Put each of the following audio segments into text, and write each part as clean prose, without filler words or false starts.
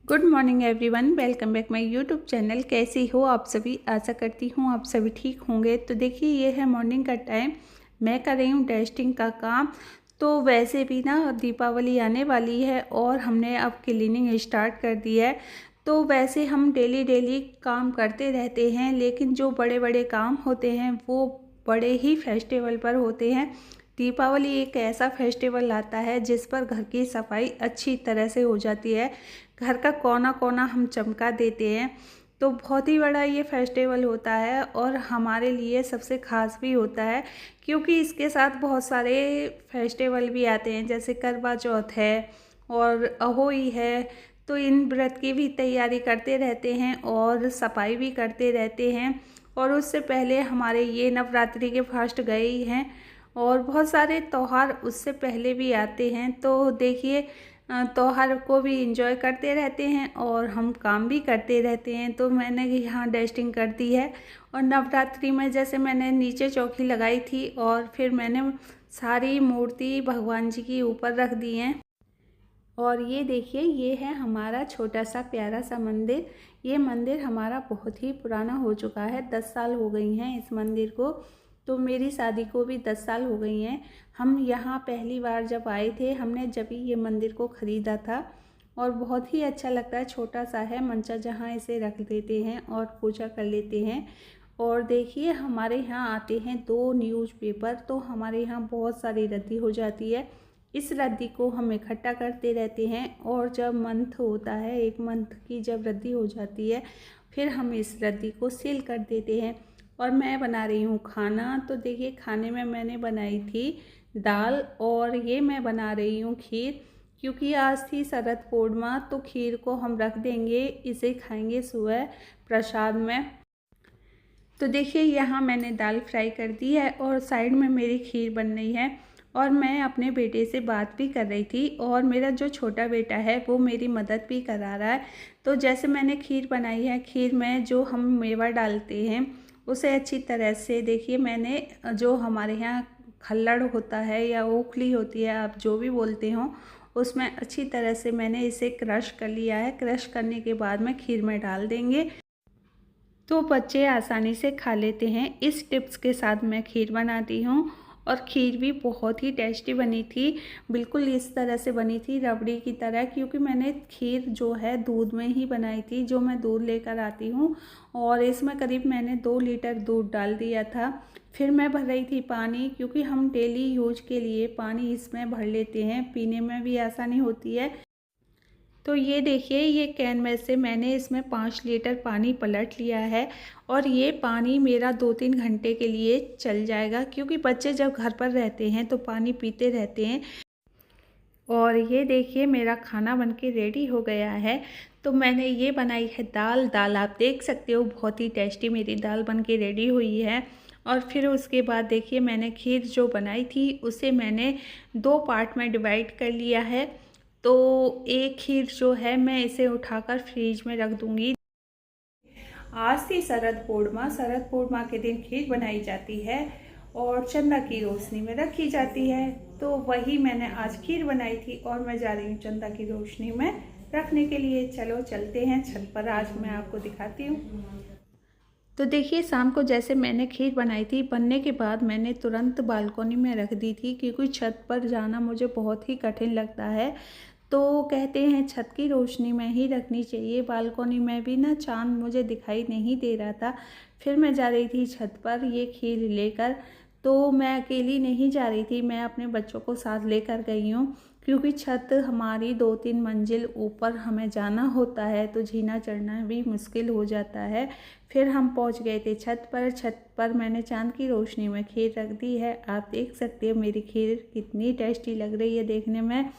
Good morning everyone, welcome back my YouTube channel. कैसी हो आप सभी? आशा करती हूँ आप सभी ठीक होंगे। तो देखिए, ये है मॉर्निंग का टाइम। मैं कर रही हूँ डस्टिंग का काम। तो वैसे भी ना दीपावली आने वाली है और हमने अब क्लीनिंग स्टार्ट कर दी है। तो वैसे हम डेली डेली काम करते रहते हैं, लेकिन जो बड़े बड़े काम होते हैं वो बड़े ही फेस्टिवल पर होते हैं। दीपावली एक ऐसा फेस्टिवल आता है जिस पर घर की सफाई अच्छी तरह से हो जाती है। घर का कोना कोना हम चमका देते हैं। तो बहुत ही बड़ा ये फेस्टिवल होता है और हमारे लिए सबसे ख़ास भी होता है, क्योंकि इसके साथ बहुत सारे फेस्टिवल भी आते हैं, जैसे करवा चौथ है और अहोई है। तो इन व्रत की भी तैयारी करते रहते हैं और सफाई भी करते रहते हैं। और उससे पहले हमारे ये नवरात्रि के फर्स्ट गए ही हैं और बहुत सारे त्यौहार उससे पहले भी आते हैं। तो देखिए, त्योहार को भी इंजॉय करते रहते हैं और हम काम भी करते रहते हैं। तो मैंने यहाँ डस्टिंग कर दी है और नवरात्रि में जैसे मैंने नीचे चौकी लगाई थी और फिर मैंने सारी मूर्ति भगवान जी की ऊपर रख दी हैं। और ये देखिए, ये है हमारा छोटा सा प्यारा सा मंदिर। ये मंदिर हमारा बहुत ही पुराना हो चुका है, 10 साल हो गई हैं इस मंदिर को। तो मेरी शादी को भी 10 साल हो गई हैं। हम यहाँ पहली बार जब आए थे, हमने जब ही ये मंदिर को ख़रीदा था और बहुत ही अच्छा लगता है। छोटा सा है मंचा, जहाँ इसे रख देते हैं और पूजा कर लेते हैं। और देखिए, हमारे यहाँ आते हैं 2 न्यूज़पेपर, तो हमारे यहाँ बहुत सारी रद्दी हो जाती है। इस रद्दी को हम इकट्ठा करते रहते हैं और जब मंथ होता है, 1 मंथ की जब रद्दी हो जाती है, फिर हम इस रद्दी को सील कर देते हैं। और मैं बना रही हूँ खाना। तो देखिए, खाने में मैंने बनाई थी दाल और ये मैं बना रही हूँ खीर, क्योंकि आज थी शरद पूर्णिमा। तो खीर को हम रख देंगे, इसे खाएंगे सुबह प्रसाद में। तो देखिए, यहाँ मैंने दाल फ्राई कर दी है और साइड में मेरी खीर बन रही है। और मैं अपने बेटे से बात भी कर रही थी और मेरा जो छोटा बेटा है वो मेरी मदद भी करा रहा है। तो जैसे मैंने खीर बनाई है, खीर में जो हम मेवा डालते हैं उसे अच्छी तरह से, देखिए मैंने जो हमारे यहाँ खल्लड़ होता है या ओखली होती है, आप जो भी बोलते हो, उसमें अच्छी तरह से मैंने इसे क्रश कर लिया है। क्रश करने के बाद में खीर में डाल देंगे तो बच्चे आसानी से खा लेते हैं। इस टिप्स के साथ मैं खीर बनाती हूँ और खीर भी बहुत ही टेस्टी बनी थी। बिल्कुल इस तरह से बनी थी, रबड़ी की तरह, क्योंकि मैंने खीर जो है दूध में ही बनाई थी, जो मैं दूध लेकर आती हूँ। और इसमें करीब मैंने 2 लीटर दूध डाल दिया था। फिर मैं भर रही थी पानी, क्योंकि हम डेली यूज के लिए पानी इसमें भर लेते हैं, पीने में भी आसानी होती है। तो ये देखिए, ये कैन में से मैंने इसमें 5 लीटर पानी पलट लिया है और ये पानी मेरा 2-3 घंटे के लिए चल जाएगा, क्योंकि बच्चे जब घर पर रहते हैं तो पानी पीते रहते हैं। और ये देखिए, मेरा खाना बनके रेडी हो गया है। तो मैंने ये बनाई है दाल। दाल आप देख सकते हो, बहुत ही टेस्टी मेरी दाल बनके रेडी हुई है। और फिर उसके बाद देखिए, मैंने खीर जो बनाई थी उसे मैंने 2 पार्ट में डिवाइड कर लिया है। तो एक खीर जो है मैं इसे उठाकर फ्रीज में रख दूंगी। आज थी शरद पूर्णिमा। शरद पूर्णिमा के दिन खीर बनाई जाती है और चंदा की रोशनी में रखी जाती है। तो वही मैंने आज खीर बनाई थी और मैं जा रही हूँ चंदा की रोशनी में रखने के लिए। चलो चलते हैं छत पर, आज मैं आपको दिखाती हूँ। तो देखिए, शाम को जैसे मैंने खीर बनाई थी, बनने के बाद मैंने तुरंत बालकनी में रख दी थी, क्योंकि छत पर जाना मुझे बहुत ही कठिन लगता है। तो कहते हैं छत की रोशनी में ही रखनी चाहिए। बालकनी में भी ना चांद मुझे दिखाई नहीं दे रहा था। फिर मैं जा रही थी छत पर ये खीर लेकर। तो मैं अकेली नहीं जा रही थी, मैं अपने बच्चों को साथ लेकर गई हूँ, क्योंकि छत हमारी 2-3 मंजिल ऊपर हमें जाना होता है, तो जीना चढ़ना भी मुश्किल हो जाता है। फिर हम पहुँच गए थे छत पर। छत पर मैंने चांद की रोशनी में खीर रख दी है। आप देख सकते हो मेरी खीर कितनी टेस्टी लग रही है देखने में।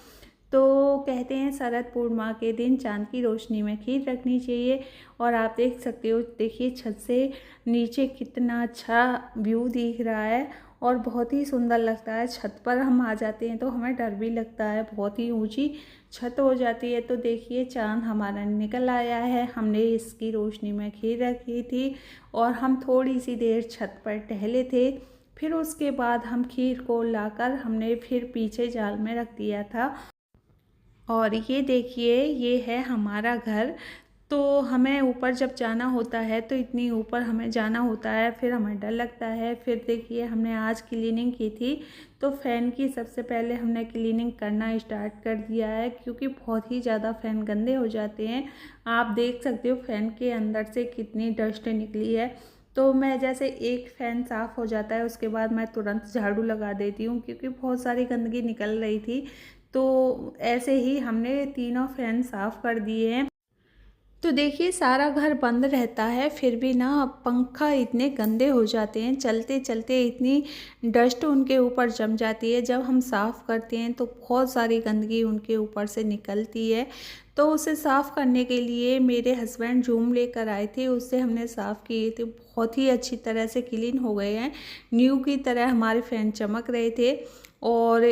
तो कहते हैं शरद पूर्णिमा के दिन चांद की रोशनी में खीर रखनी चाहिए। और आप देख सकते हो, देखिए छत से नीचे कितना अच्छा व्यू दिख रहा है और बहुत ही सुंदर लगता है। छत पर हम आ जाते हैं तो हमें डर भी लगता है, बहुत ही ऊंची छत हो जाती है। तो देखिए, चांद हमारा निकल आया है। हमने इसकी रोशनी में खीर रखी थी और हम थोड़ी सी देर छत पर टहले थे। फिर उसके बाद हम खीर को लाकर हमने फिर पीछे जाल में रख दिया था और ये देखिए ये है हमारा घर। तो हमें ऊपर जब जाना होता है तो इतनी ऊपर हमें जाना होता है, फिर हमें डर लगता है। फिर देखिए हमने आज क्लीनिंग की थी, तो फ़ैन की सबसे पहले हमने क्लीनिंग करना स्टार्ट कर दिया है, क्योंकि बहुत ही ज़्यादा फ़ैन गंदे हो जाते हैं। आप देख सकते हो फ़ैन के अंदर से कितनी डस्ट निकली है। तो मैं जैसे एक फ़ैन साफ़ हो जाता है उसके बाद मैं तुरंत झाड़ू लगा देती हूँ, क्योंकि बहुत सारी गंदगी निकल रही थी। तो ऐसे ही हमने तीनों फ़ैन साफ़ कर दिए हैं। तो देखिए सारा घर बंद रहता है, फिर भी ना पंखा इतने गंदे हो जाते हैं, चलते चलते इतनी डस्ट उनके ऊपर जम जाती है। जब हम साफ़ करते हैं तो बहुत सारी गंदगी उनके ऊपर से निकलती है। तो उसे साफ़ करने के लिए मेरे हस्बैंड जूम लेकर आए थे, उससे हमने साफ़ किए थे। बहुत ही अच्छी तरह से क्लीन हो गए हैं, न्यू की तरह हमारे फैन चमक रहे थे। और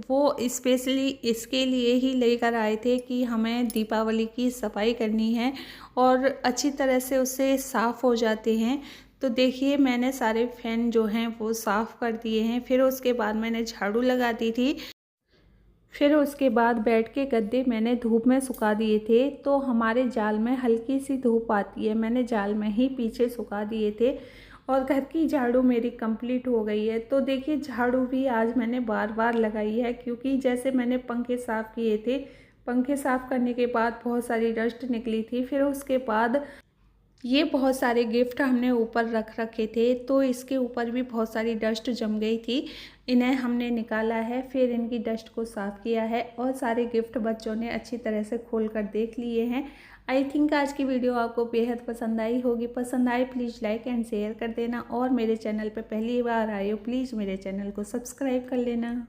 वो स्पेशली इसके लिए ही लेकर आए थे कि हमें दीपावली की सफाई करनी है और अच्छी तरह से उससे साफ़ हो जाते हैं। तो देखिए मैंने सारे फ़ैन जो हैं वो साफ़ कर दिए हैं। फिर उसके बाद मैंने झाड़ू लगा दी थी। फिर उसके बाद बेड के गद्दे मैंने धूप में सुखा दिए थे। तो हमारे जाल में हल्की सी धूप आती है, मैंने जाल में ही पीछे सुखा दिए थे। और घर की झाड़ू मेरी कंप्लीट हो गई है। तो देखिए झाड़ू भी आज मैंने बार बार लगाई है, क्योंकि जैसे मैंने पंखे साफ़ किए थे, पंखे साफ़ करने के बाद बहुत सारी डस्ट निकली थी। फिर उसके बाद ये बहुत सारे गिफ्ट हमने ऊपर रख रखे थे, तो इसके ऊपर भी बहुत सारी डस्ट जम गई थी। इन्हें हमने निकाला है, फिर इनकी डस्ट को साफ़ किया है और सारे गिफ्ट बच्चों ने अच्छी तरह से खोल कर देख लिए हैं। आई थिंक आज की वीडियो आपको बेहद पसंद आई होगी। पसंद आए प्लीज़ लाइक एंड शेयर कर देना, और मेरे चैनल पर पहली बार आए हो प्लीज़ मेरे चैनल को सब्सक्राइब कर लेना।